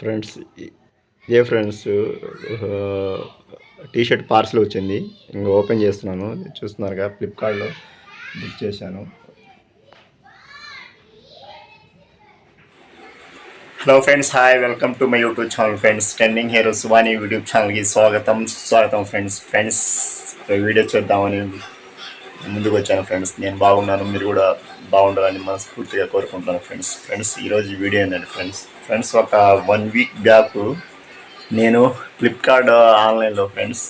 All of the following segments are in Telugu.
ఫ్రెండ్స్ ఇదే ఫ్రెండ్స్ టీ షర్ట్ పార్సల్ వచ్చింది. ఇంకా ఓపెన్ చేస్తున్నాను. చూస్తున్నారుగా, ఫ్లిప్కార్ట్లో బుక్ చేశాను. Hello friends, hi, welcome to my YouTube channel friends. Trending hero సువాని యూట్యూబ్ ఛానల్కి స్వాగతం ఫ్రెండ్స్. వీడియో చూద్దామని ముందుకు వచ్చాను ఫ్రెండ్స్. నేను బాగున్నాను, మీరు కూడా బాగుండాలని మనస్ఫూర్తిగా కోరుకుంటున్నాను ఫ్రెండ్స్. ఈరోజు వీడియో ఏంటంటే ఫ్రెండ్స్ ఒక 1 వీక్ బ్యాక్ నేను ఫ్లిప్కార్ట్ ఆన్లైన్లో ఫ్రెండ్స్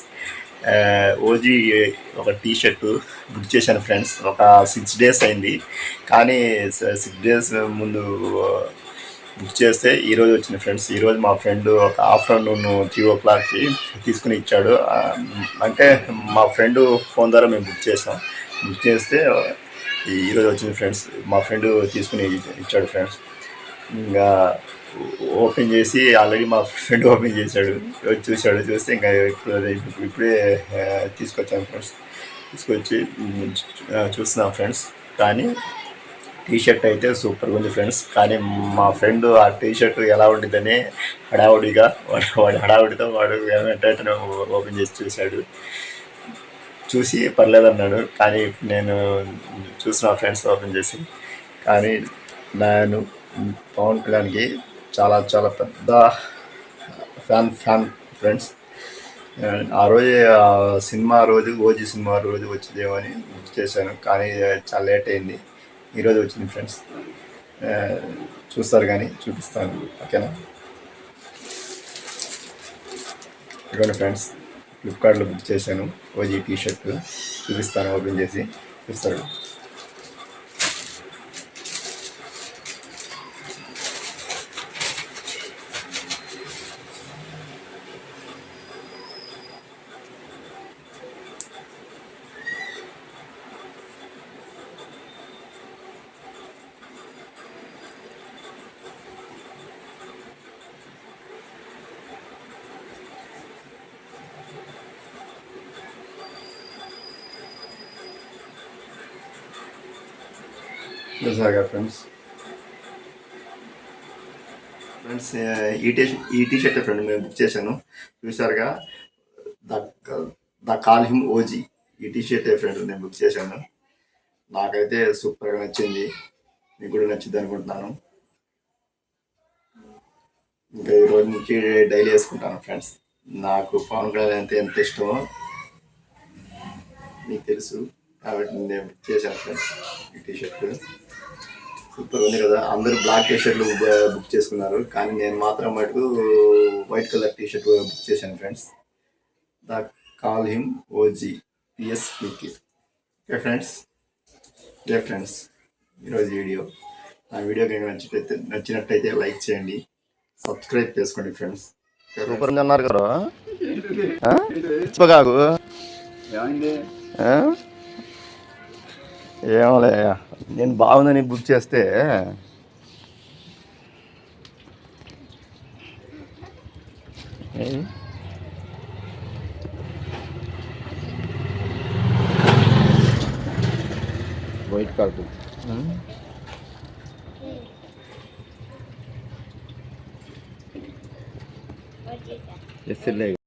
ఓజీ ఒక టీ షర్ట్ బుక్ చేశాను ఫ్రెండ్స్. ఒక 6 days అయింది, కానీ 6 days ముందు బుక్ చేస్తే ఈరోజు వచ్చింది ఫ్రెండ్స్. ఈరోజు మా ఫ్రెండ్ ఒక ఆఫ్టర్నూన్ 3 o'clockకి తీసుకుని ఇచ్చాడు. అంటే మా ఫ్రెండ్ ఫోన్ ద్వారా మేము బుక్ చేస్తే ఈరోజు వచ్చింది ఫ్రెండ్స్. మా ఫ్రెండ్ తీసుకుని ఇచ్చాడు ఫ్రెండ్స్. ఇంకా ఓపెన్ చేసి ఆల్రెడీ మా ఫ్రెండ్ ఓపెన్ చేశాడు, చూస్తే ఇంకా ఇప్పుడే తీసుకొచ్చాను ఫ్రెండ్స్. తీసుకొచ్చి చూస్తున్నాం ఫ్రెండ్స్. కానీ టీ షర్ట్ అయితే సూపర్గా ఉంది ఫ్రెండ్స్. కానీ మా ఫ్రెండ్ ఆ టీ షర్ట్ ఎలా ఉంటుందని హడావుడితో వాడు ఏమంటే ఓపెన్ చేసి చూసి పర్లేదన్నాడు. కానీ నేను చూసిన ఫ్రెండ్స్ ఓపెన్ చేసి, కానీ నేను పవన్ కళ్యాణ్కి చాలా పెద్ద ఫ్యాన్ ఫ్రెండ్స్. ఆ రోజు ఓజీ సినిమా రోజు వచ్చిందేమో అని బుక్ చేశాను, కానీ చాలా లేట్ అయింది. ఈరోజు వచ్చింది ఫ్రెండ్స్. చూస్తారు కానీ చూపిస్తాను, ఓకేనా? ఇదిగోండి ఫ్రెండ్స్, ఫ్లిప్కార్ట్లో బుక్ చేశాను ఓజీ టీ షర్ట్. చూపిస్తాను, ఓపెన్ చేసి చూస్తారు. చూసారుగా ఫ్రెండ్స్ ఈ టీ షర్ట్ ఫ్రెండ్ మేము బుక్ చేశాను. చూసారుగా, ద కాల్ హిమ్ ఓజీ ఈ టీ షర్ట్ ఫ్రెండ్ నేను బుక్ చేశాను. నాకైతే సూపర్గా నచ్చింది, మీకు కూడా నచ్చింది అనుకుంటున్నాను. ఇంకా ఈ రోజు నుంచి డైలీ వేసుకుంటాను ఫ్రెండ్స్. నాకు పవన్ కళ్యాణ్ అంటే ఎంత ఇష్టమో మీకు తెలుసు, కాబట్టి నేను బుక్ చేశాను ఫ్రెండ్స్. ఈ టీ షర్ట్ సూపర్ ఉంది కదా. అందరూ బ్లాక్ టీ షర్ట్లు బుక్ చేసుకున్నారు, కానీ నేను మాత్రం మటుకు white colour T shirt book చేశాను friends. They call him OG పిఎస్పికి. ఓకే ఫ్రెండ్స్, ఈరోజు వీడియో. నా వీడియో కనుక నచ్చినట్టయితే లైక్ చేయండి, సబ్స్క్రైబ్ చేసుకోండి ఫ్రెండ్స్. సూపర్ ఉంది అన్నారు కదా, కాకు ఏమోలే, నేను బాగుందని బుక్ చేస్తే వైట్ కార్డు ఎస్